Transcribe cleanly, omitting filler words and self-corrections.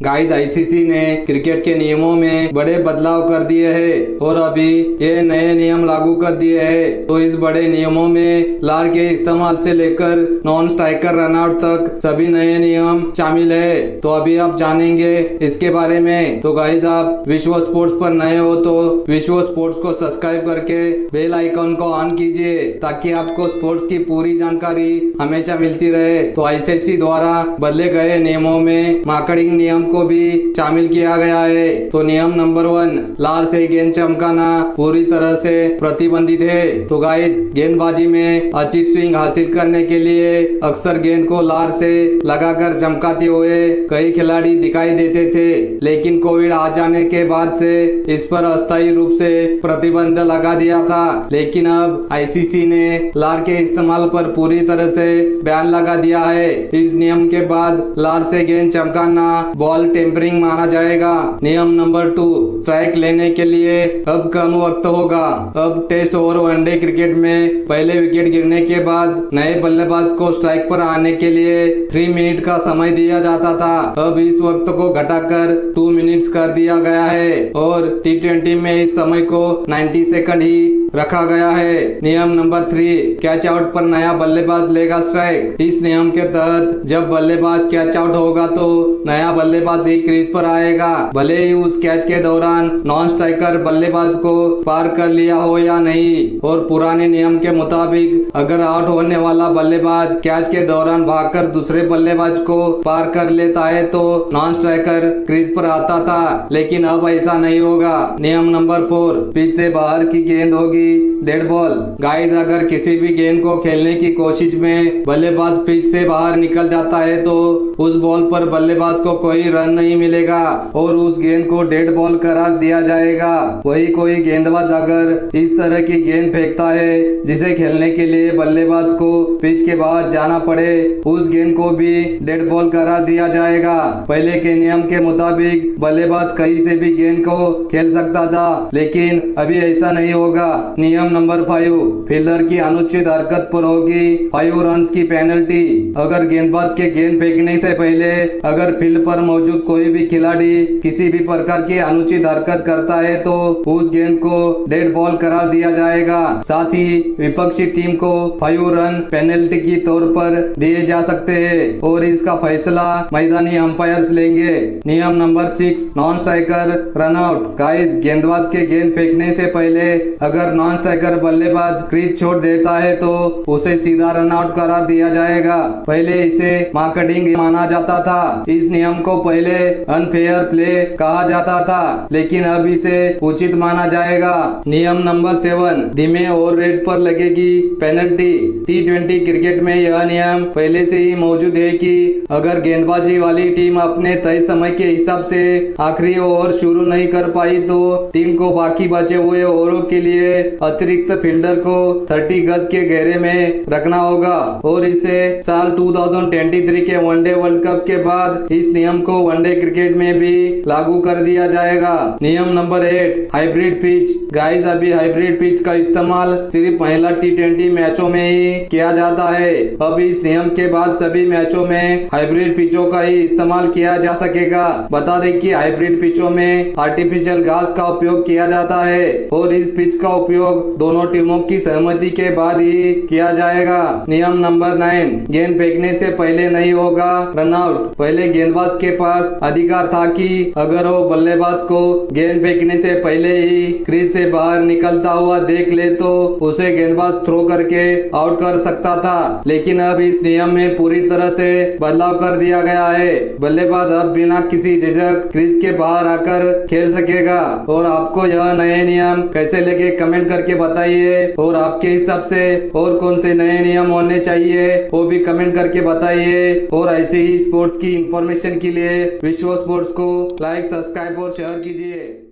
Guys, ICC ने cricket के नियमों में बड़े बदलाव कर दिए हैं और अभी ये नए नियम लागू कर दिए हैं। तो इस बड़े नियमों में लार के इस्तेमाल से लेकर नॉन स्ट्राइकर रनआउट तक सभी नए नियम शामिल है। तो अभी आप जानेंगे इसके बारे में। तो गाइस, आप विश्व स्पोर्ट्स पर नए हो तो विश्व स्पोर्ट्स को सब्सक्राइब करके बेल आइकॉन को ऑन कीजिए ताकि आपको स्पोर्ट्स की पूरी जानकारी हमेशा मिलती रहे। तो आईसीसी द्वारा बदले गए नियमों में मार्कडिंग नियम को भी शामिल किया गया है। तो नियम नंबर 1, लार से गेंद चमकाना पूरी तरह से प्रतिबंधित है। तो गाइस, गेंदबाजी में अच्छी स्विंग हासिल करने के लिए अक्सर गेंद को लार से लगाकर चमकाते हुए कई खिलाड़ी दिखाई देते थे, लेकिन कोविड आ जाने के बाद से इस पर अस्थायी रूप से प्रतिबंध लगा दिया था। लेकिन अब आईसीसी ने लार के इस्तेमाल पर पूरी तरह से बैन लगा दिया है। इस नियम के बाद लार से गेंद चमकाना बॉल टेम्परिंग माना जाएगा। नियम नंबर 2, स्ट्राइक लेने के लिए अब कम वक्त होगा। अब टेस्ट और वनडे क्रिकेट में पहले विकेट गिरने के बाद नए बल्लेबाज को स्ट्राइक पर आने के लिए 3 मिनट का समय दिया जाता था। अब इस वक्त को घटाकर 2 मिनट्स कर दिया गया है और टी20 में इस समय को 90 सेकंड ही रखा गया है। नियम नंबर 3, कैच आउट पर नया बल्लेबाज लेगा स्ट्राइक। इस नियम के तहत जब बल्लेबाज कैच आउट होगा तो नया बल्लेबाज ही क्रीज पर आएगा, भले ही उस कैच के दौरान नॉन स्ट्राइकर बल्लेबाज को पार कर लिया हो या नहीं। और पुराने नियम के मुताबिक अगर आउट होने वाला बल्लेबाज कैच के दौरान भागकर दूसरे बल्लेबाज को पार कर लेता है तो नॉन स्ट्राइकर क्रीज पर आता था, लेकिन अब ऐसा नहीं होगा। नियम नंबर 4, पिच से बाहर की गेंद होगी डेड बॉल। गाइस, अगर किसी भी गेंद को खेलने की कोशिश में बल्लेबाज पिच से बाहर निकल जाता है तो उस बॉल पर बल्लेबाज को कोई रन नहीं मिलेगा और उस गेंद को डेड बॉल करार दिया जाएगा। वही कोई गेंदबाज अगर इस तरह की गेंद फेंकता है जिसे खेलने के लिए बल्लेबाज को पिच के बाहर जाना पड़े, उस गेंद को भी डेड बॉल करार दिया जाएगा। पहले के नियम के मुताबिक बल्लेबाज कहीं से भी गेंद को खेल सकता था, लेकिन अभी ऐसा नहीं होगा। नियम नंबर 5, फील्डर की अनुचित हरकत पर होगी 5 रन की पेनल्टी। अगर गेंदबाज के गेंद फेंकने से पहले अगर फील्ड पर मौजूद कोई भी खिलाड़ी किसी भी प्रकार की अनुचित हरकत करता है तो उस गेंद को डेड बॉल करार दिया जाएगा। साथ ही विपक्षी टीम को 5 रन पेनल्टी की तौर पर दिए जा सकते हैं और इसका फैसला मैदानी अंपायर्स लेंगे। नियम number 6, non striker run out. Guys, गेंदबाज के गेंद फेंकने से पहले अगर नॉन स्ट्राइकर बल्लेबाज क्रीज छोड़ देता है तो उसे सीधा रन आउट करार दिया जाएगा। पहले इसे मार्कडिंग माना जाता था। इस नियम को पहले अनफेयर प्ले कहा जाता था, लेकिन अब इसे उचित माना जाएगा। नियम नंबर 7, धीमे और रेड पर लगेगी पेनल्टी। टी20 क्रिकेट में यह नियम पहले से ही मौजूद है कि अगर गेंदबाजी वाली टीम अपने तय समय के हिसाब से आखिरी ओवर शुरू नहीं कर पाई तो टीम को बाकी बचे हुए ओवरों के लिए अतिरिक्त फील्डर को 30 गज के घेरे में रखना होगा। और इसे साल 2023 के वनडे वर्ल्ड कप के बाद इस नियम को वनडे क्रिकेट में भी लागू कर दिया जाएगा। नियम नंबर 8, हाइब्रिड पिच। गाइस, अभी हाइब्रिड पिच का इस्तेमाल सिर्फ महिला टी20 मैचों में ही किया जाता है। अब इस नियम के बाद सभी मैचों में हाइब्रिड पिचों का ही इस्तेमाल किया जा सकेगा। बता दें कि हाइब्रिड पिचों में आर्टिफिशियल घास का उपयोग किया जाता है और इस पिच का उपयोग दोनों टीमों की सहमति के बाद ही किया जाएगा। नियम नंबर 9, गेंद फेंकने से पहले नहीं होगा रन आउट। पहले गेंदबाज के पास अधिकार था कि अगर वो बल्लेबाज को गेंद फेंकने से पहले ही क्रीज से बाहर निकलता हुआ देख ले तो उसे गेंदबाज थ्रो करके आउट कर सकता था, लेकिन अब इस नियम में पूरी तरह से बदलाव कर दिया गया है। बल्लेबाज अब बिना किसी झिझक क्रीज के बाहर आकर खेल सकेगा। और आपको यह नए नियम कैसे लगे कमेंट करके बताइए और आपके हिसाब से और कौन से नए नियम होने चाहिए वो भी कमेंट करके बताइए। और ऐसे ही स्पोर्ट्स की इंफॉर्मेशन के लिए विश्व स्पोर्ट्स को लाइक, सब्सक्राइब और शेयर कीजिए।